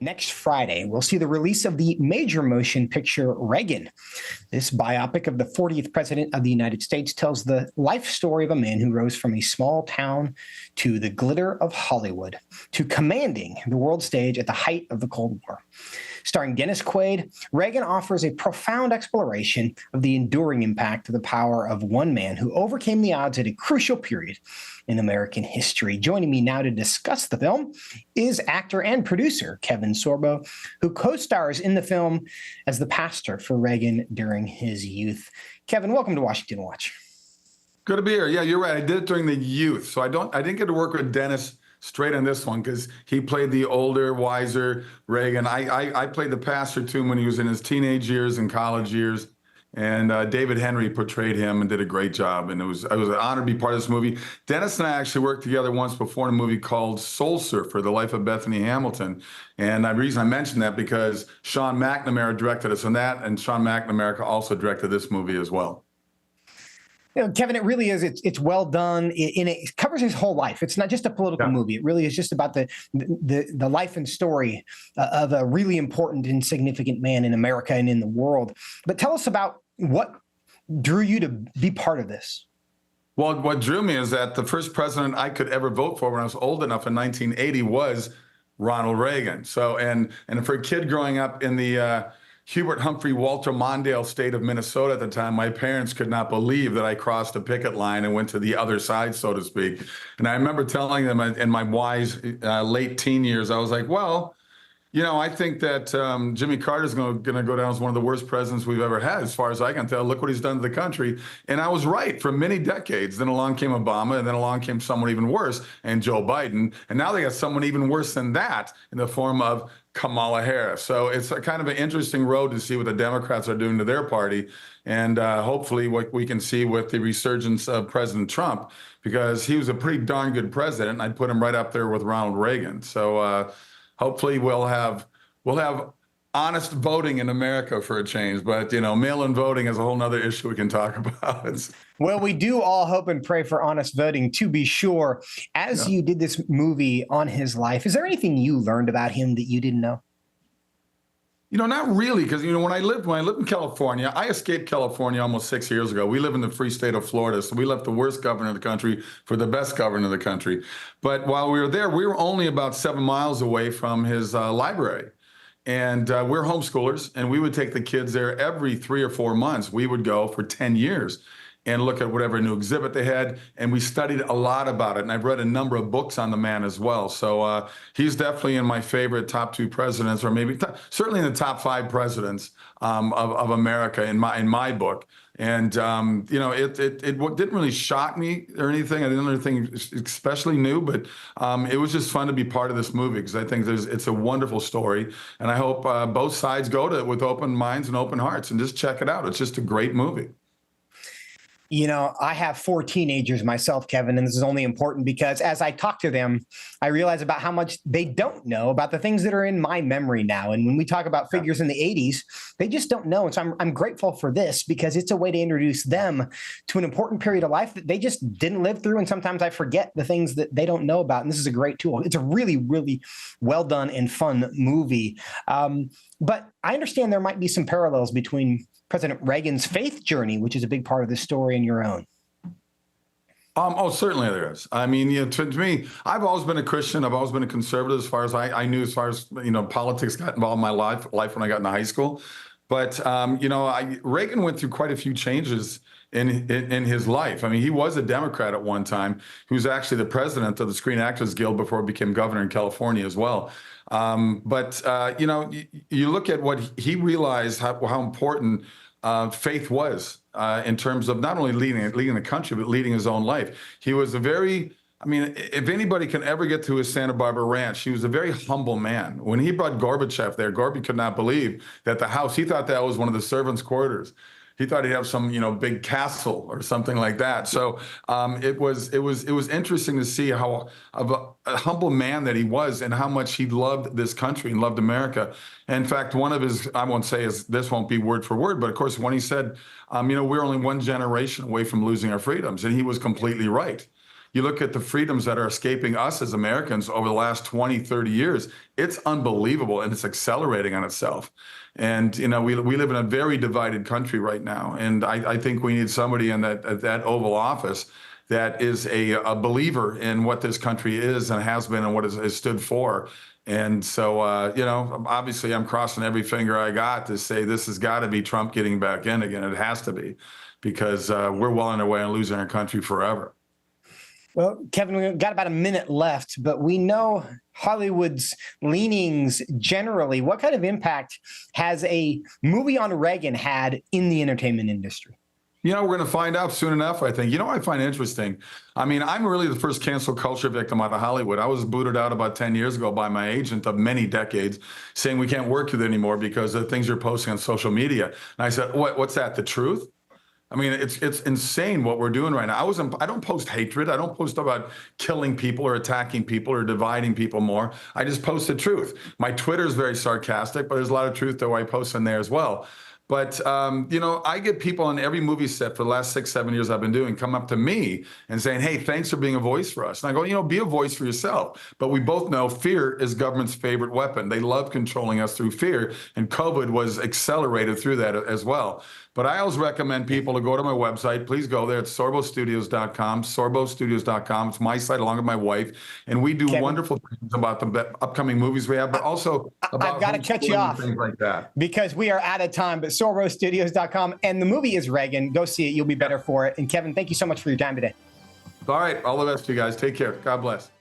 Next Friday, we'll see the release of the major motion picture Reagan. This biopic of the 40th president of the United States tells the life story of a man who rose from a small town to the glitter of Hollywood, to commanding the world stage at the height of the Cold War. Starring Dennis Quaid, Reagan offers a profound exploration of the enduring impact of the power of one man who overcame the odds at a crucial period in American history. Joining me now to discuss the film is actor and producer Kevin Sorbo, who co-stars in the film as the pastor for Reagan during his youth. Kevin, welcome to Washington Watch. Good to be here. Yeah, you're right. I did it during the youth, so I didn't get to work with Dennis straight on this one because he played the older, wiser Reagan. I played the pastor too when he was in his teenage years and college years. And David Henry portrayed him and did a great job. And it was an honor to be part of this movie. Dennis and I actually worked together once before in a movie called Soul Surfer, The Life of Bethany Hamilton. And the reason I mentioned that because Sean McNamara directed us on that, and Sean McNamara also directed this movie as well. You know, Kevin, it really is. It's well done. It covers his whole life. It's not just a political movie. It really is just about the life and story of a really important and significant man in America and in the world. But tell us about what drew you to be part of this. Well, what drew me is that the first president I could ever vote for when I was old enough in 1980 was Ronald Reagan. So, and for a kid growing up in the Hubert Humphrey Walter Mondale state of Minnesota at the time, my parents could not believe that I crossed a picket line and went to the other side, so to speak. And I remember telling them in my wise late teen years, I was like, well, you know, I think that Jimmy Carter's going to go down as one of the worst presidents we've ever had, as far as I can tell. Look what he's done to the country. And I was right for many decades. Then along came Obama, and then along came someone even worse, and Joe Biden. And now they got someone even worse than that in the form of Kamala Harris. So it's a kind of an interesting road to see what the Democrats are doing to their party. And hopefully what we can see with the resurgence of President Trump, because he was a pretty darn good president. I'd put him right up there with Ronald Reagan. So hopefully we'll have honest voting in America for a change. But, you know, mail-in voting is a whole nother issue we can talk about. Well, we do all hope and pray for honest voting, to be sure. As you did this movie on his life, is there anything you learned about him that you didn't know? You know, not really, because, you know, when I lived in California, I escaped California almost 6 years ago. We live in the free state of Florida, so we left the worst governor of the country for the best governor of the country. But while we were there, we were only about 7 miles away from his library. And we're homeschoolers, and we would take the kids there every 3 or 4 months. We would go for 10 years and look at whatever new exhibit they had. And we studied a lot about it. And I've read a number of books on the man as well. So he's definitely in my favorite top 2 presidents, or maybe certainly in the top 5 presidents of America in my book. And, you know, it didn't really shock me or anything. I didn't learn anything especially new, but it was just fun to be part of this movie because I think it's a wonderful story. And I hope both sides go to it with open minds and open hearts and just check it out. It's just a great movie. You know, I have 4 teenagers myself, Kevin, and this is only important because as I talk to them, I realize about how much they don't know about the things that are in my memory now. And when we talk about figures in the 80s, they just don't know. And so I'm grateful for this because it's a way to introduce them to an important period of life that they just didn't live through. And sometimes I forget the things that they don't know about. And this is a great tool. It's a really, really well done and fun movie. But I understand there might be some parallels between President Reagan's faith journey, which is a big part of this story, and your own. Oh, certainly there is. I mean, you know, to me, I've always been a Christian. I've always been a conservative as far as I knew, as far as, you know, politics got involved in my life when I got into high school. But, you know, Reagan went through quite a few changes in his life. I mean, he was a Democrat at one time. He was actually the president of the Screen Actors Guild before he became governor in California as well. But you know, you look at what he realized, how important faith was in terms of not only leading the country, but leading his own life. He was I mean, if anybody can ever get to his Santa Barbara ranch, he was a very humble man. When he brought Gorbachev there, Gorby could not believe that the house, he thought that was one of the servants' quarters. He thought he'd have some, you know, big castle or something like that. So it was interesting to see how of a humble man that he was and how much he loved this country and loved America. And in fact, one of his, I won't say this won't be word for word, but of course, when he said, you know, we're only one generation away from losing our freedoms, and he was completely right. you look at the freedoms that are escaping us as Americans over the last 20, 30 years, it's unbelievable, and it's accelerating on itself. And, we live in a very divided country right now. And I think we need somebody in that Oval Office that is a believer in what this country is and has been and what it has stood for. And so, obviously I'm crossing every finger I got to say this has got to be Trump getting back in again. It has to be, because we're well on our way on losing our country forever. Well, Kevin, we've got about a minute left, but we know Hollywood's leanings generally. What kind of impact has a movie on Reagan had in the entertainment industry? We're going to find out soon enough, I think. I find interesting. I mean, I'm really the first cancel culture victim out of Hollywood. I was booted out about 10 years ago by my agent of many decades, saying we can't work with it anymore because of the things you're posting on social media. And I said, what's that, the truth? I mean, it's insane what we're doing right now. I don't post hatred. I don't post about killing people or attacking people or dividing people more. I just post the truth. My Twitter is very sarcastic, but there's a lot of truth that I post in there as well. But, I get people on every movie set for the last 6, 7 years I've been doing come up to me and saying, hey, thanks for being a voice for us. And I go, be a voice for yourself. But we both know fear is government's favorite weapon. They love controlling us through fear. And COVID was accelerated through that as well. But I always recommend people to go to my website. Please go there. It's sorbostudios.com, sorbostudios.com. It's my site along with my wife. And we do wonderful things about the upcoming movies we have, but also about I've got to cut you off things like that. Because we are out of time. But sorbostudios.com, and the movie is Reagan. Go see it. You'll be better for it. And Kevin, thank you so much for your time today. All right. All the best to you guys. Take care. God bless.